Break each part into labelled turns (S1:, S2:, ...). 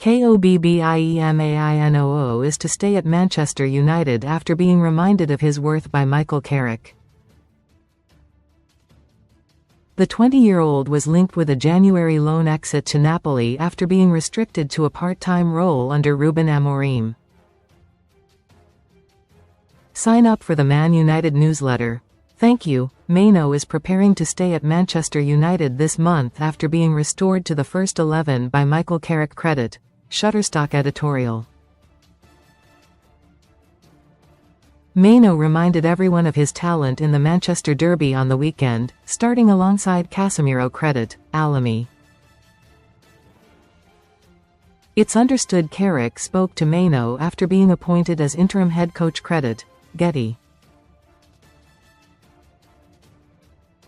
S1: Kobbie Mainoo is to stay at Manchester United after being reminded of his worth by Michael Carrick. The 20-year-old was linked with a January loan exit to Napoli after being restricted to a part-time role under Ruben Amorim. Sign up for the Man Utd newsletter. Thank you. Mainoo is preparing to stay at Manchester United this month after being restored to the first 11 by Michael CarrickCredit. Shutterstock Editorial. Mainoo reminded everyone of his talent in the Manchester derby on the weekend, starting alongside CasemiroCredit, Alamy. It's understood Carrick spoke to Mainoo after being appointed as interim head coach credit, Getty.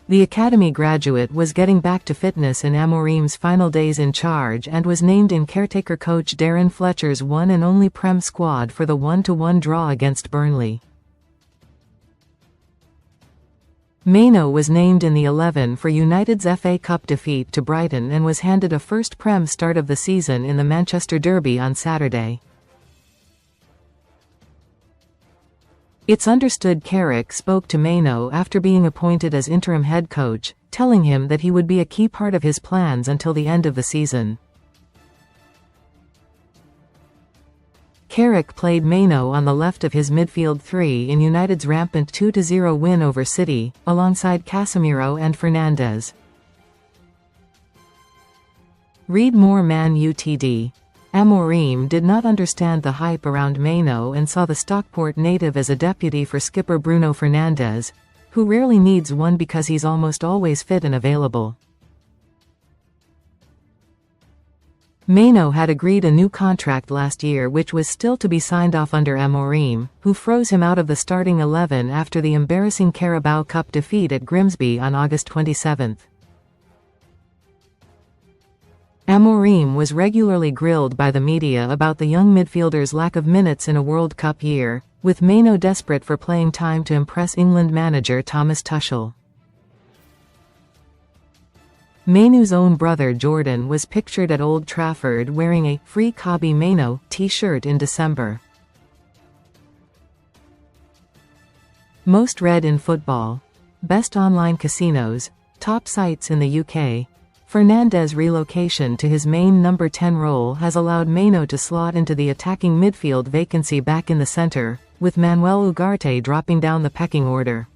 S1: The academy graduate was getting back to fitness in Amorim's final days in charge and was named in caretaker coach Darren Fletcher's one and only Prem squad for the 1-1 draw against Burnley. Mainoo was named in the 11 for United's FA Cup defeat to Brighton and was handed a first Prem start of the season in the Manchester derby on Saturday. It's understood Carrick spoke to Mainoo after being appointed as interim head coach, telling him that he would be a key part of his plans until the end of the season. Carrick played Mainoo on the left of his midfield three in United's rampant 2-0 win over City, alongside Casemiro and Fernandes. Read more. Man Utd. Amorim did not understand the hype around Mainoo and saw the Stockport native as a deputy for skipper Bruno Fernandes, who rarely needs one because he's almost always fit and available. Mainoo had agreed a new contract last year which was still to be signed off under Amorim, who froze him out of the starting 11 after the embarrassing Carabao Cup defeat at Grimsby on August 27. Amorim was regularly grilled by the media about the young midfielder's lack of minutes in a World Cup year, with Mainoo desperate for playing time to impress England manager Thomas Tuchel. Mainoo's own brother Jordan was pictured at Old Trafford wearing a "Free Kobbie Mainoo" t-shirt in December. Most read in football. Best online casinos. Top sites in the UK. Fernandes' relocation to his main number 10 role has allowed Mainoo to slot into the attacking midfield vacancy back in the centre, with Manuel Ugarte dropping down the pecking order.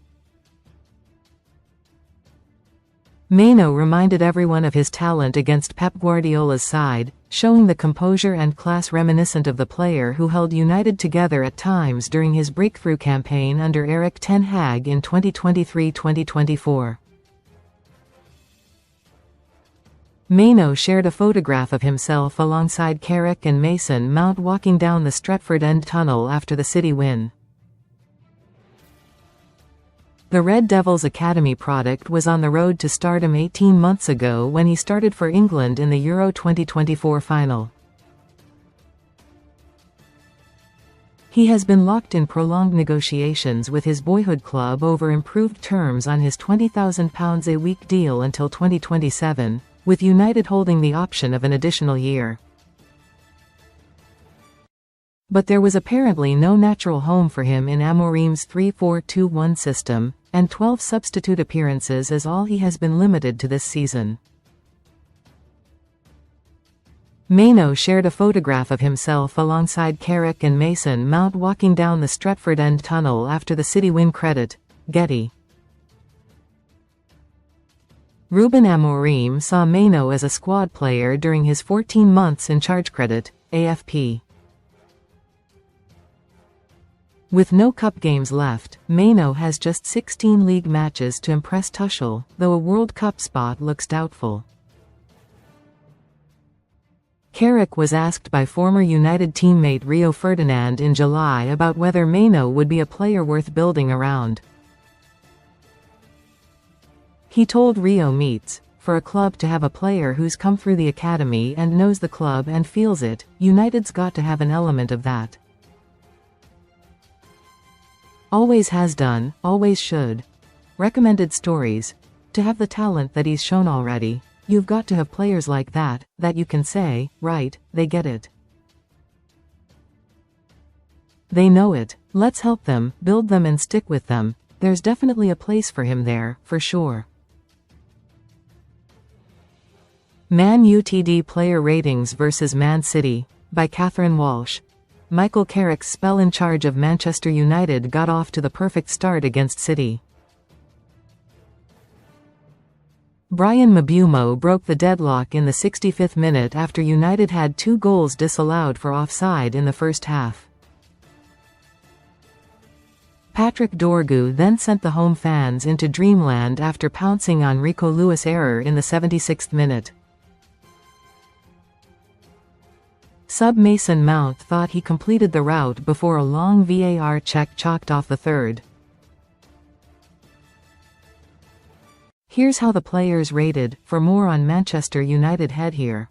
S1: Mainoo reminded everyone of his talent against Pep Guardiola's side, showing the composure and class reminiscent of the player who held United together at times during his breakthrough campaign under Erik ten Hag in 2023-2024. Mainoo shared a photograph of himself alongside Carrick and Mason Mount walking down the Stretford End tunnel after the City win. The Red Devils Academy product was on the road to stardom 18 months ago when he started for England in the Euro 2024 final. He has been locked in prolonged negotiations with his boyhood club over improved terms on his £20,000 a week deal until 2027, with United holding the option of an additional year. But there was apparently no natural home for him in Amorim's 3-4-2-1 system, and 12 substitute appearances is all he has been limited to this season. Mainoo shared a photograph of himself alongside Carrick and Mason Mount walking down the Stretford End tunnel after the City win. Credit, Getty. Ruben Amorim saw Mainoo as a squad player during his 14 months in charge. Credit, AFP. With no cup games left, Mainoo has just 16 league matches to impress Tuchel, though a World Cup spot looks doubtful. Carrick was asked by former United teammate Rio Ferdinand in July about whether Mainoo would be a player worth building around. He told Rio Meets, "For a club to have a player who's come through the academy and knows the club and feels it, United's got to have an element of that. Always has done, always should. Recommended stories. To have the talent that he's shown already." You've got to have players like that you can say, right, they get it. They know it. Let's help them, build them and stick with them. There's definitely a place for him there, for sure. Man Utd Player Ratings vs Man City, by Catherine Walsh. Michael Carrick's spell in charge of Manchester United got off to the perfect start against City. Brian Mbeumo broke the deadlock in the 65th minute after United had 2 goals disallowed for offside in the first half. Patrick Dorgu then sent the home fans into dreamland after pouncing on Rico Lewis' error in the 76th minute. Sub Mason Mount thought he completed the route before a long VAR check chalked off the third. Here's how the players rated. For more on Manchester United, head here.